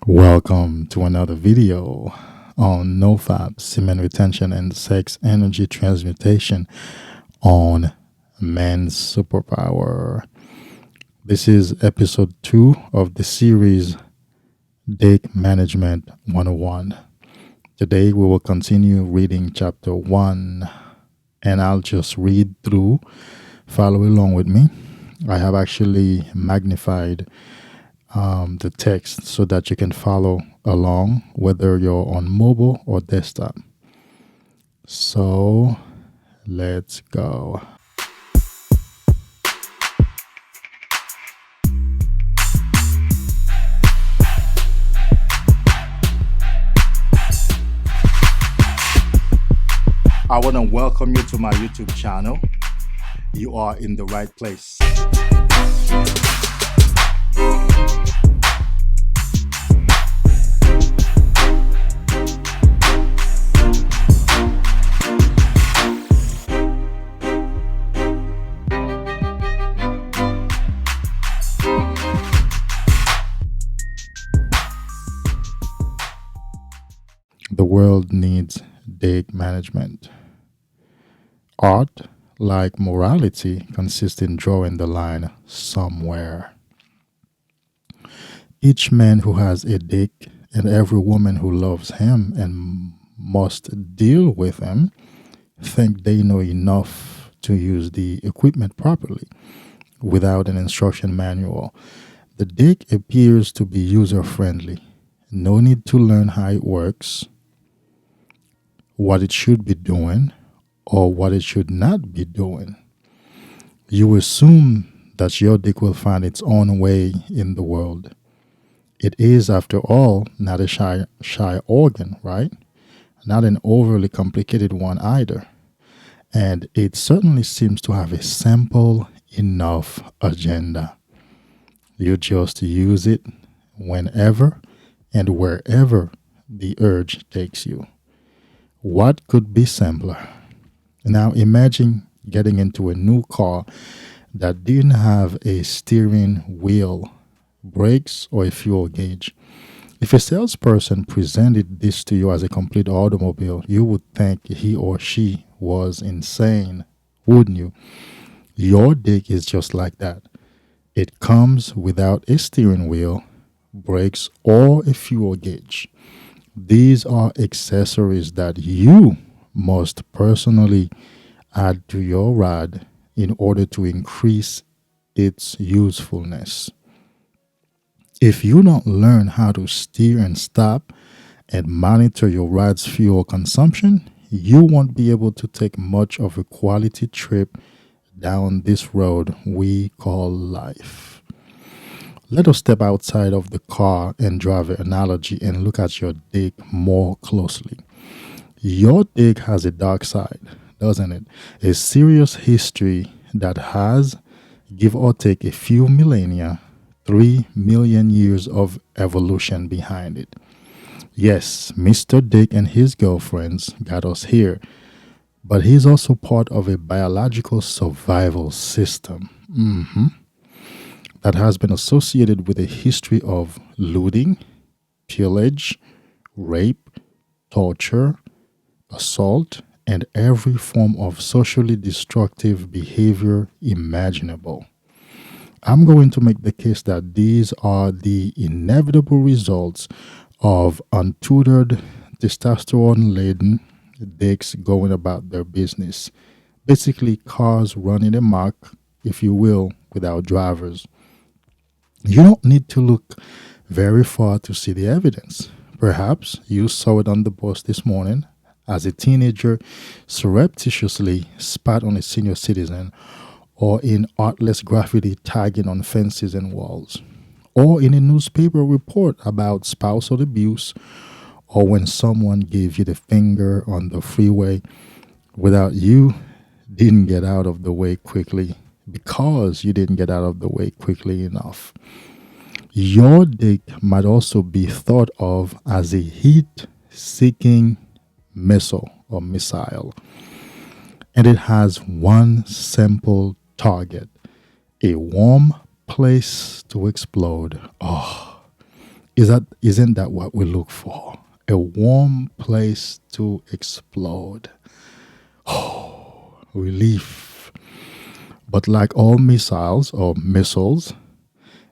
Welcome to another video on NoFap, semen retention and sex energy transmutation on men's superpower. This is episode 2 of the series Dick Management 101. Today we will continue reading chapter 1 and I'll just read through. Follow along with me. I have actually magnified the text so that you can follow along whether you're on mobile or desktop. So let's go. I want to welcome you to my YouTube channel. You are in the right place. The world needs dick management. Art, like morality, consists in drawing the line somewhere. Each man who has a dick and every woman who loves him and must deal with him think they know enough to use the equipment properly without an instruction manual. The dick appears to be user friendly. No need to learn how it works, what it should be doing, or what it should not be doing. You assume that your dick will find its own way in the world. It is, after all, not a shy organ, right? Not an overly complicated one either. And it certainly seems to have a simple enough agenda. You just use it whenever and wherever the urge takes you. What could be simpler? Now imagine getting into a new car that didn't have a steering wheel, brakes, or a fuel gauge. If a salesperson presented this to you as a complete automobile, you would think he or she was insane, wouldn't you? Your dick is just like that. It comes without a steering wheel, brakes, or a fuel gauge. These are accessories that you must personally add to your rod in order to increase its usefulness. If you don't learn how to steer and stop and monitor your rod's fuel consumption, you won't be able to take much of a quality trip down this road we call life. Let us step outside of the car and driver analogy and look at your dick more closely. Your dick has a dark side, doesn't it? A serious history that has, give or take a few millennia, 3 million years of evolution behind it. Yes, Mr. Dick and his girlfriends got us here, but he's also part of a biological survival system. That has been associated with a history of looting, pillage, rape, torture, assault, and every form of socially destructive behavior imaginable. I'm going to make the case that these are the inevitable results of untutored, testosterone laden dicks going about their business. Basically, cars running amok, if you will, without drivers. You don't need to look very far to see the evidence. Perhaps you saw it on the bus this morning as a teenager surreptitiously spat on a senior citizen, or in artless graffiti tagging on fences and walls, or in a newspaper report about spousal abuse, or when someone gave you the finger on the freeway without you didn't get out of the way quickly because you didn't get out of the way quickly enough. Your dick might also be thought of as a heat-seeking missile or missile, and it has one simple target: a warm place to explode. Oh, Isn't that what we look for? A warm place to explode. Relief. But like all missiles,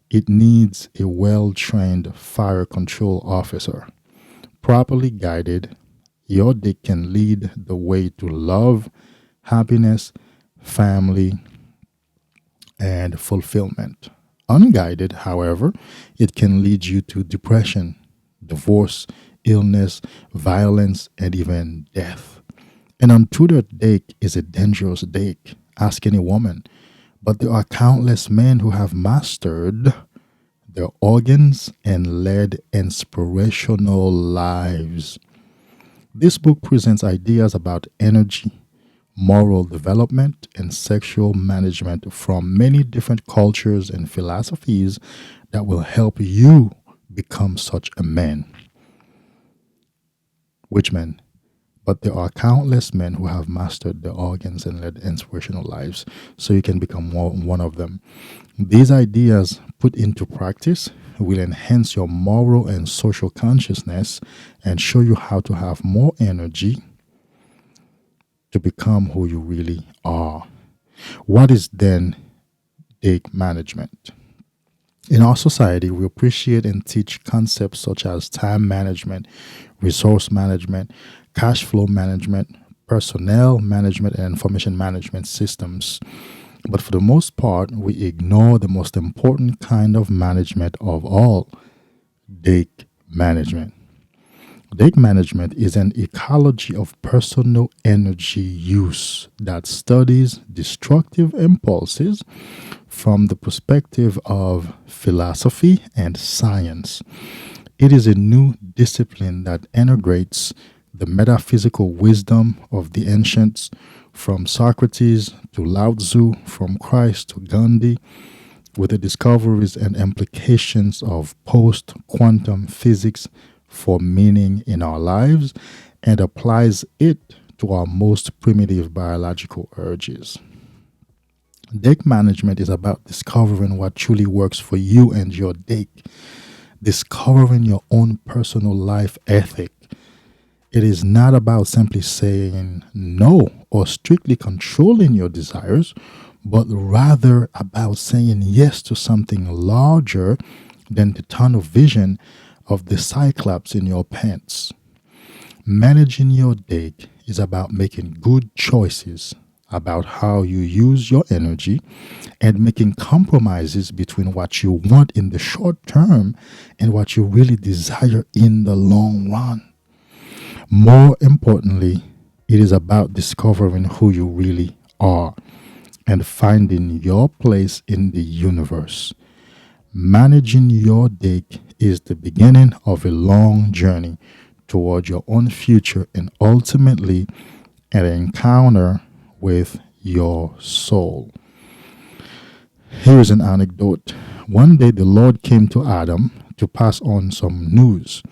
it needs a well trained fire control officer. Properly guided, your dick can lead the way to love, happiness, family, and fulfillment. Unguided, however, it can lead you to depression, divorce, illness, violence, and even death. An untutored dick is a dangerous dick. Ask any woman. But there are countless men who have mastered their organs and led inspirational lives. This book presents ideas about energy, moral development, and sexual management from many different cultures and philosophies that will help you become such a man. Which men? But there are countless men who have mastered their organs and led inspirational lives, so you can become one of them. These ideas put into practice will enhance your moral and social consciousness and show you how to have more energy to become who you really are. What is then dick management? In our society, we appreciate and teach concepts such as time management, resource management, cash flow management, personnel management, and information management systems. But for the most part, we ignore the most important kind of management of all, dick management. Dick management is an ecology of personal energy use that studies destructive impulses from the perspective of philosophy and science. It is a new discipline that integrates the metaphysical wisdom of the ancients, from Socrates to Lao Tzu, from Christ to Gandhi, with the discoveries and implications of post quantum physics for meaning in our lives, and applies it to our most primitive biological urges. Dick management is about discovering what truly works for you and your dick, discovering your own personal life ethic. It is not about simply saying no or strictly controlling your desires, but rather about saying yes to something larger than the tunnel vision of the cyclops in your pants. Managing your dick is about making good choices about how you use your energy and making compromises between what you want in the short term and what you really desire in the long run. More importantly, it is about discovering who you really are and finding your place in the universe. Managing your dick is the beginning of a long journey toward your own future and ultimately an encounter with your soul. Here is an anecdote. One day the Lord came to Adam to pass on some news.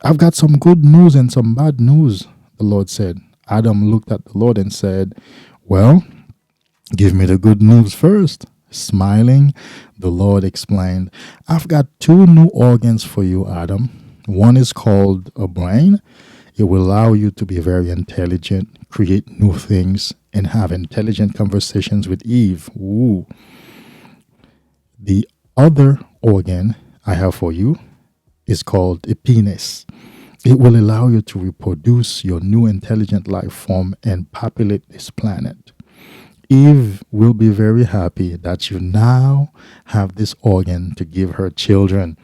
I've got some good news and some bad news, the Lord said. Adam looked at the Lord and said, well, give me the good news first. Smiling, the Lord explained, I've got two new organs for you, Adam. One is called a brain. It will allow you to be very intelligent, create new things, and have intelligent conversations with Eve. Ooh. The other organ I have for you is called a penis. It will allow you to reproduce your new intelligent life form and populate this planet. Eve will be very happy that you now have this organ to give her children.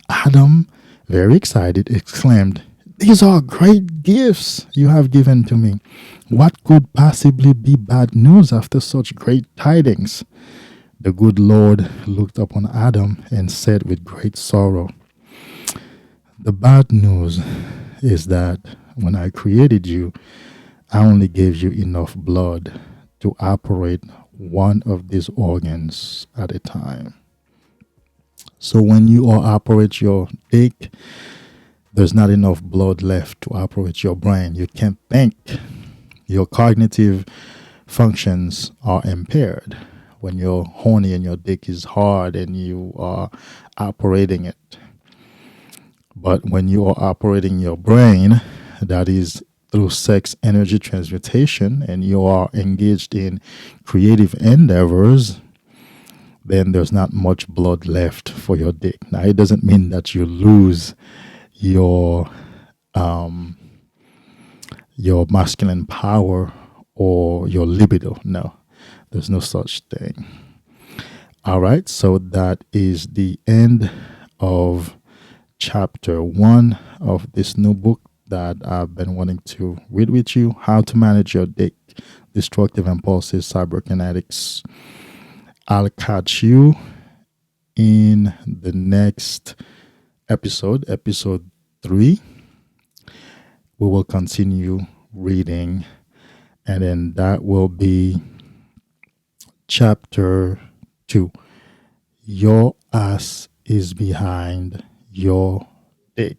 Adam, very excited, exclaimed, these are great gifts you have given to me. What could possibly be bad news after such great tidings? The good Lord looked upon Adam and said with great sorrow, the bad news is that when I created you, I only gave you enough blood to operate one of these organs at a time. So when you all operate your dick, there's not enough blood left to operate your brain. You can't think. Your cognitive functions are impaired when you're horny and your dick is hard and you are operating it. But when you are operating your brain, that is through sex energy transmutation, and you are engaged in creative endeavors, then there's not much blood left for your dick. Now, it doesn't mean that you lose your um, your masculine power or your libido. No, there's no such thing. All right, so that is the end of chapter 1 of this new book that I've been wanting to read with you: How to Manage Your Dick, Destructive Impulses, Cyberkinetics. I'll catch you in the next episode 3. We will continue reading, and then that will be chapter 2. Your ass is behind your dick.